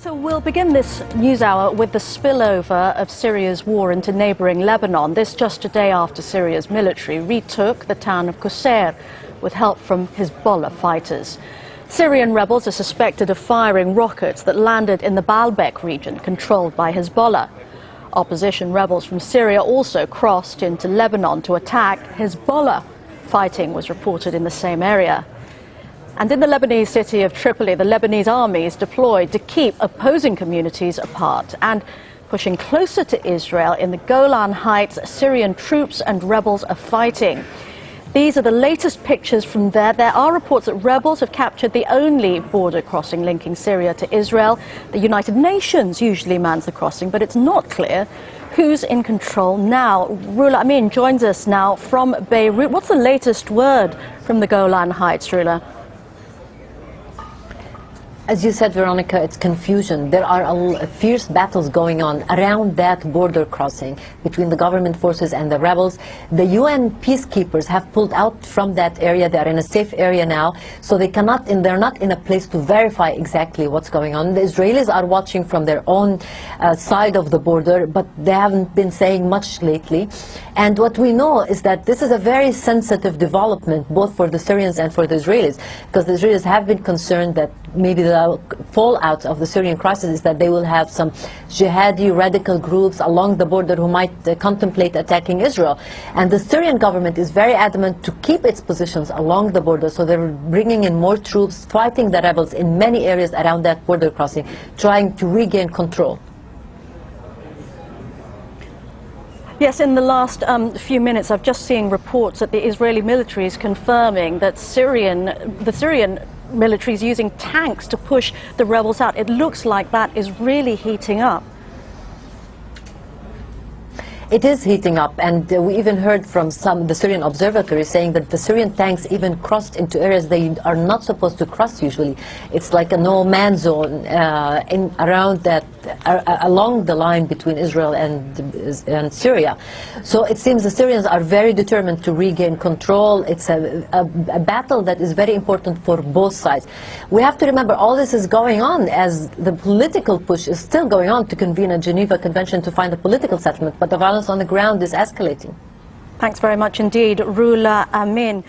So we'll begin this news hour with the spillover of Syria's war into neighbouring Lebanon. This just a day after Syria's military retook the town of Qusair with help from Hezbollah fighters. Syrian rebels are suspected of firing rockets that landed in the Baalbek region controlled by Hezbollah. Opposition rebels from Syria also crossed into Lebanon to attack Hezbollah. Fighting was reported in the same area. And in the Lebanese city of Tripoli, the Lebanese army is deployed to keep opposing communities apart and pushing closer to Israel. In the Golan Heights, Syrian troops and rebels are fighting. These are the latest pictures from there. There are reports that rebels have captured the only border crossing linking Syria to Israel. The United Nations usually mans the crossing, but it's not clear who's in control now. Rula Amir joins us now from Beirut. What's the latest word from the Golan Heights, Rula? As you said, Veronica, it's confusion. There are fierce battles going on around that border crossing between the government forces and the rebels. The UN peacekeepers have pulled out from that area. They are in a safe area now, so they're not in a place to verify exactly what's going on. The Israelis are watching from their own side of the border, but they haven't been saying much lately. And what we know is that this is a very sensitive development, both for the Syrians and for the Israelis, because the Israelis have been concerned that maybe the fallout of the Syrian crisis is that they will have some jihadi radical groups along the border who might contemplate attacking Israel. And the Syrian government is very adamant to keep its positions along the border, so they're bringing in more troops, fighting the rebels in many areas around that border crossing, trying to regain control. Yes, in the last few minutes, I've just seen reports that the Israeli military is confirming that the Syrian military is using tanks to push the rebels out. It looks like that is really heating up. It is heating up, and we even heard from the Syrian observatory saying that the Syrian tanks even crossed into areas they are not supposed to cross usually. It's like a no-man's zone around that, along the line between Israel and Syria. So it seems the Syrians are very determined to regain control. It's a battle that is very important for both sides. We have to remember all this is going on as the political push is still going on to convene a Geneva Convention to find a political settlement, but the violence on the ground is escalating. Thanks very much indeed, Rula Amir.